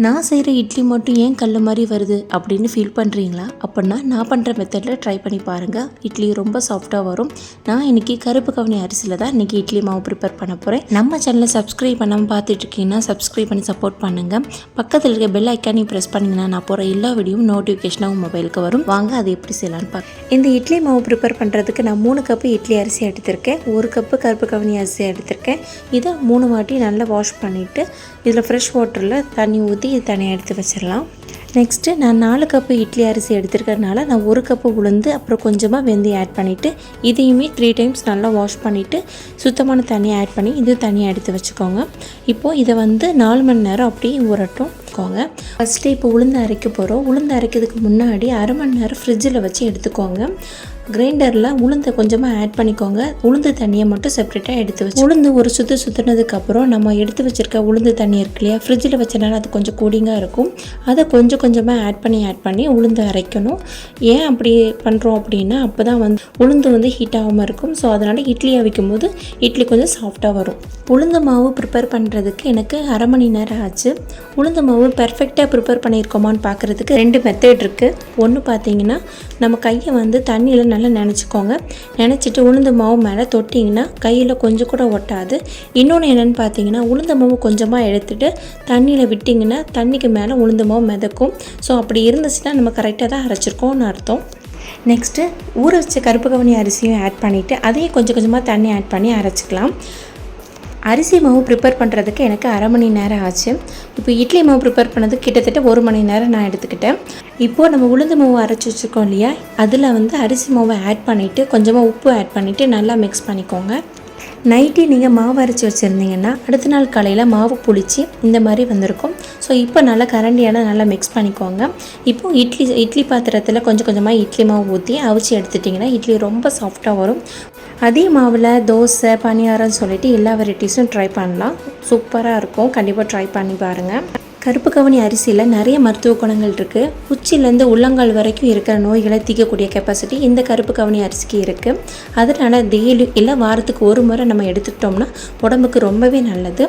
நான் செய்கிற இட்லி மட்டும் ஏன் கல் மாதிரி வருது அப்படின்னு ஃபீல் பண்ணுறீங்களா? அப்படின்னா நான் பண்ணுற மெத்தடில் ட்ரை பண்ணி பாருங்கள். இட்லி ரொம்ப சாஃப்டாக வரும். நான் இன்றைக்கி கருப்பு கவுனி அரிசியில் தான் இன்றைக்கி இட்லி மாவு ப்ரிப்பேர் பண்ண போகிறேன். நம்ம சேனலை சப்ஸ்கிரைப் பண்ணாமல் பார்த்துட்ருக்கீங்கன்னா சப்ஸ்கிரைப் பண்ணி சப்போர்ட் பண்ணுங்கள். பக்கத்தில் இருக்க பெல் ஐக்கானையும் ப்ரெஸ் பண்ணிங்கன்னா நான் போகிற எல்லா வீடியோவும் நோட்டிஃபிகேஷனாகவும் மொபைலுக்கு வரும். வாங்க அது எப்படி செய்யலான்னு பார்க்க. இந்த இட்லி மாவு ப்ரிப்பேர் பண்ணுறதுக்கு நான் 3 கப்பு இட்லி அரிசி எடுத்திருக்கேன். 1 கப்பு கருப்பு கவுனி அரிசி எடுத்திருக்கேன். இதை 3 வாட்டி நல்லா வாஷ் பண்ணிவிட்டு இதில் ஃப்ரெஷ் வாட்டரில் தண்ணி ஊற்றி இது தனியாக எடுத்து வச்சிடலாம். நெக்ஸ்ட்டு நான் 4 கப்பு இட்லி அரிசி எடுத்துருக்கிறதுனால நான் 1 கப்பு உளுந்து அப்புறம் கொஞ்சமாக வெந்தயம் ஆட் பண்ணிவிட்டு இதையுமே 3 டைம்ஸ் நல்லா வாஷ் பண்ணிவிட்டு சுத்தமான தண்ணியை ஆட் பண்ணி இது தனியாக எடுத்து வச்சுக்கோங்க. இப்போது இதை 4 மணி நேரம் அப்படியே ஊறட்டும். ஃபஸ்ட்டு இப்போ உளுந்து அரைக்க போகிறோம். உளுந்து அரைக்கிறதுக்கு முன்னாடி அரை மணி நேரம் ஃப்ரிட்ஜில் வச்சு எடுத்துக்கோங்க. கிரைண்டரில் உளுந்தை கொஞ்சமாக ஆட் பண்ணிக்கோங்க. உளுந்து தண்ணியை மட்டும் செப்பரேட்டாக எடுத்து வச்சு உளுந்து ஒரு சுற்றுனதுக்கப்புறம் நம்ம எடுத்து வச்சுருக்க உளுந்து தண்ணி இருக்கு இல்லையா, ஃப்ரிட்ஜில் வச்சனால அது கொஞ்சம் கூலிங்காக இருக்கும். அதை கொஞ்சம் கொஞ்சமாக ஆட் பண்ணி உளுந்து அரைக்கணும். ஏன் அப்படி பண்ணுறோம் அப்படின்னா அப்போ தான் உளுந்து ஹீட் ஆகாமல் இருக்கும். ஸோ அதனால் இட்லி அவிக்கும் போது இட்லி கொஞ்சம் சாஃப்டாக வரும். உளுந்து மாவு ப்ரிப்பேர் பண்ணுறதுக்கு எனக்கு அரை மணி நேரம் ஆச்சு. உளுந்து மாவு பெர்ஃபெக்டாக ப்ரிப்பேர் பண்ணியிருக்கோமான்னு பார்க்குறதுக்கு 2 மெத்தட் இருக்குது. ஒன்று பார்த்தீங்கன்னா நம்ம கையை தண்ணியில் நல்லா நினச்சிக்கோங்க. நினச்சிட்டு உளுந்து மாவு மேலே தொட்டிங்கன்னா கையில் கொஞ்சம் கூட ஒட்டாது. இன்னொன்று என்னென்னு பார்த்தீங்கன்னா உளுந்து மாவு கொஞ்சமாக எடுத்துகிட்டு தண்ணியில் விட்டிங்கன்னா தண்ணிக்கு மேலே உளுந்து மாவு மிதக்கும். ஸோ அப்படி இருந்துச்சுன்னா நம்ம கரெக்டாக தான் அரைச்சிருக்கோம்னு அர்த்தம். நெக்ஸ்ட்டு ஊற வச்ச கருப்பு கவுனி அரிசியும் ஆட் பண்ணிவிட்டு அதையும் கொஞ்சம் கொஞ்சமாக தண்ணி ஆட் பண்ணி அரைச்சிக்கலாம். அரிசி மாவு ப்ரிப்பேர் பண்ணுறதுக்கு எனக்கு அரை மணி நேரம் ஆச்சு. இப்போ இட்லி மாவு ப்ரிப்பேர் பண்ணதுக்கு கிட்டத்தட்ட 1 மணி நேரம் நான் எடுத்துக்கிட்டேன். இப்போது நம்ம உளுந்து மாவு அரைச்சி வச்சுருக்கோம் இல்லையா, அதில் அரிசி மாவை ஆட் பண்ணிவிட்டு கொஞ்சமாக உப்பு ஆட் பண்ணிவிட்டு நல்லா மிக்ஸ் பண்ணிக்கோங்க. நைட்டே நீங்கள் மாவு அரைச்சி வச்சுருந்தீங்கன்னா அடுத்த நாள் காலையில் மாவு புளிச்சு இந்த மாதிரி வந்திருக்கும். ஸோ இப்போ நல்லா கரண்டியால் நல்லா மிக்ஸ் பண்ணிக்கோங்க. இப்போது இட்லி பாத்திரத்தில் கொஞ்சம் கொஞ்சமாக இட்லி மாவு ஊற்றி அவிச்சு எடுத்துட்டிங்கன்னா இட்லி ரொம்ப சாஃப்டாக வரும். அதே மாவில் தோசை பணியாரம்னு சொல்லிட்டு எல்லா வெரைட்டிஸும் ட்ரை பண்ணலாம். சூப்பராக இருக்கும். கண்டிப்பாக ட்ரை பண்ணி பாருங்கள். கருப்பு கவுனி அரிசியில் நிறைய மருத்துவ குணங்கள் இருக்குது. உச்சிலேருந்து உள்ளங்கால் வரைக்கும் இருக்கிற நோய்களை தீர்க்கக்கூடிய கெப்பாசிட்டி இந்த கருப்பு கவுனி அரிசிக்கு இருக்குது. அதனால் டெய்லி இல்லை வாரத்துக்கு 1 முறை நம்ம எடுத்துக்கிட்டோம்னா உடம்புக்கு ரொம்பவே நல்லது.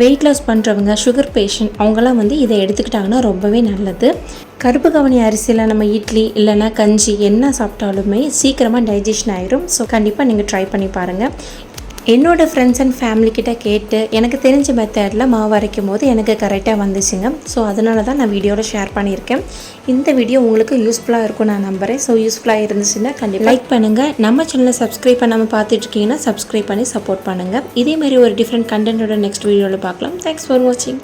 வெயிட் லாஸ் பண்ணுறவங்க, சுகர் பேஷண்ட் அவங்களாம் இதை எடுத்துக்கிட்டாங்கன்னா ரொம்பவே நல்லது. கருப்பு கவுனி அரிசியில் நம்ம இட்லி இல்லைன்னா கஞ்சி என்ன சாப்பிட்டாலுமே சீக்கிரமாக டைஜஷன் ஆயிரும். ஸோ கண்டிப்பாக நீங்கள் ட்ரை பண்ணி பாருங்கள். என்னோடய ஃப்ரெண்ட்ஸ் அண்ட் ஃபேமிலிக்கிட்ட கேட்டு எனக்கு தெரிஞ்ச மெத்தடில் மாவு அரைக்கும் போது எனக்கு கரெக்டாக வந்துச்சுங்க. ஸோ அதனால தான் நான் வீடியோவில் ஷேர் பண்ணியிருக்கேன். இந்த வீடியோ உங்களுக்கு யூஸ்ஃபுல்லாக இருக்கும் நான் நம்புகிறேன். ஸோ யூஸ்ஃபுல்லாக இருந்துச்சுன்னா கண்டிப்பாக லைக் பண்ணுங்கள். நம்ம சேனலை சப்ஸ்கிரைப் பண்ணாமல் பார்த்துட்ருக்கீங்கன்னா சப்ஸ்கிரைப் பண்ணி சப்போர்ட் பண்ணுங்கள். இதேமாதிரி ஒரு டிஃப்ரெண்ட் கண்டென்ட்டோட நெக்ஸ்ட் வீடியோவில் பார்க்கலாம். தேங்க்ஸ் ஃபார் வாட்சிங்.